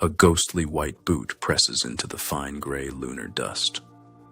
A ghostly white boot presses into the fine gray lunar dust.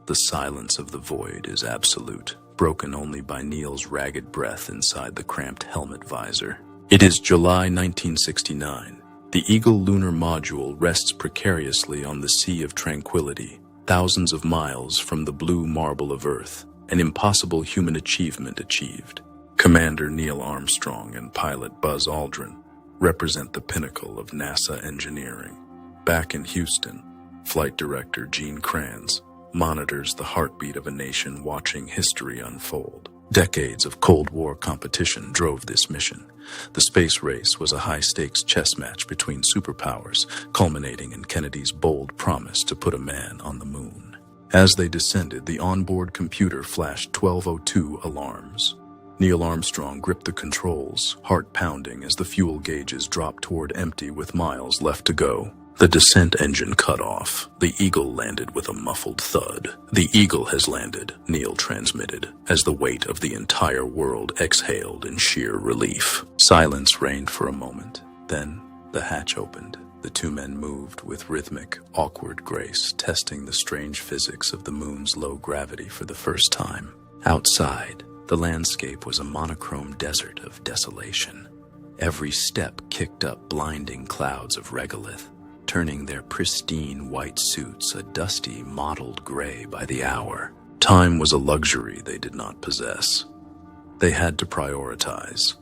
The silence of the void is absolute, broken only by Neil's ragged breath inside the cramped helmet visor. It is July 1969. The Eagle lunar module rests precariously on the Sea of Tranquility, thousands of miles from the blue marble of Earth, an impossible human achievement achieved. Commander Neil Armstrong and pilot Buzz Aldrin represent the pinnacle of NASA engineering. Back in Houston, Flight Director Gene Kranz monitors the heartbeat of a nation watching history unfold. Decades of Cold War competition drove this mission. The space race was a high-stakes chess match between superpowers, culminating in Kennedy's bold promise to put a man on the moon. As they descended, the onboard computer flashed 1202 alarms. Neil Armstrong gripped the controls, heart pounding as the fuel gauges dropped toward empty with miles left to go. The descent engine cut off. The Eagle landed with a muffled thud. "The Eagle has landed," Neil transmitted, as the weight of the entire world exhaled in sheer relief. Silence reigned for a moment. Then the hatch opened. The two men moved with rhythmic, awkward grace, testing the strange physics of the moon's low gravity for the first time. Outside, the landscape was a monochrome desert of desolation. Every step kicked up blinding clouds of regolith, turning their pristine white suits a dusty, mottled gray by the hour. Time was a luxury they did not possess. They had to prioritize,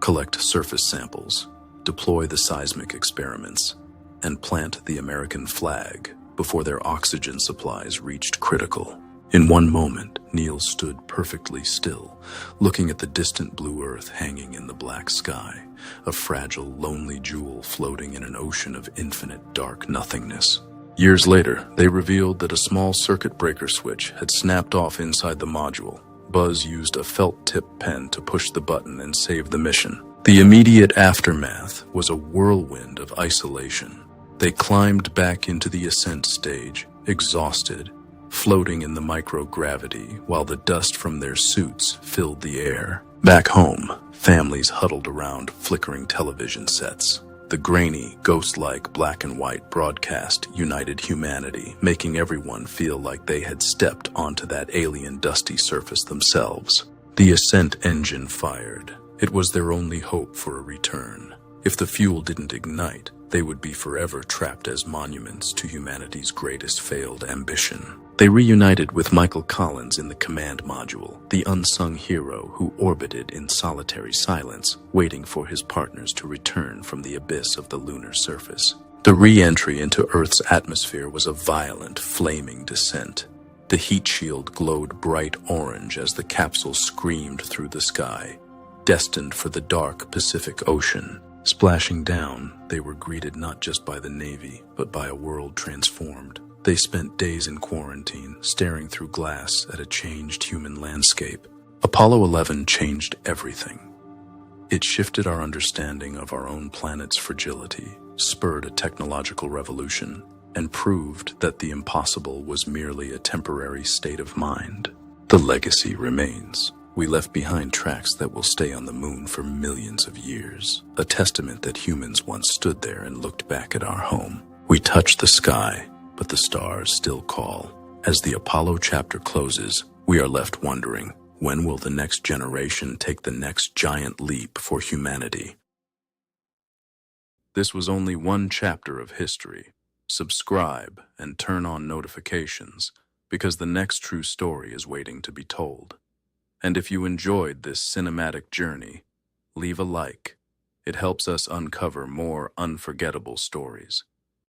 collect surface samples, deploy the seismic experiments, and plant the American flag before their oxygen supplies reached critical. In one moment, Neil stood perfectly still, looking at the distant blue earth hanging in the black sky, a fragile, lonely jewel floating in an ocean of infinite dark nothingness. Years later, they revealed that a small circuit breaker switch had snapped off inside the module. Buzz used a felt-tip pen to push the button and save the mission. The immediate aftermath was a whirlwind of isolation. They climbed back into the ascent stage, exhausted, floating in the microgravity while the dust from their suits filled the air. Back home, families huddled around flickering television sets. The grainy, ghost-like black and white broadcast united humanity, making everyone feel like they had stepped onto that alien dusty surface themselves. The ascent engine fired. It was their only hope for a return. If the fuel didn't ignite, they would be forever trapped as monuments to humanity's greatest failed ambition. They reunited with Michael Collins in the command module, the unsung hero who orbited in solitary silence, waiting for his partners to return from the abyss of the lunar surface. The re-entry into Earth's atmosphere was a violent, flaming descent. The heat shield glowed bright orange as the capsule screamed through the sky, destined for the dark Pacific Ocean. Splashing down, they were greeted not just by the Navy, but by a world transformed. They spent days in quarantine, staring through glass at a changed human landscape. Apollo 11 changed everything. It shifted our understanding of our own planet's fragility, spurred a technological revolution, and proved that the impossible was merely a temporary state of mind. The legacy remains. We left behind tracks that will stay on the moon for millions of years, a testament that humans once stood there and looked back at our home. We touched the sky, but the stars still call. As the Apollo chapter closes, we are left wondering, when will the next generation take the next giant leap for humanity? This was only one chapter of history. Subscribe and turn on notifications, because the next true story is waiting to be told. And if you enjoyed this cinematic journey, leave a like. It helps us uncover more unforgettable stories.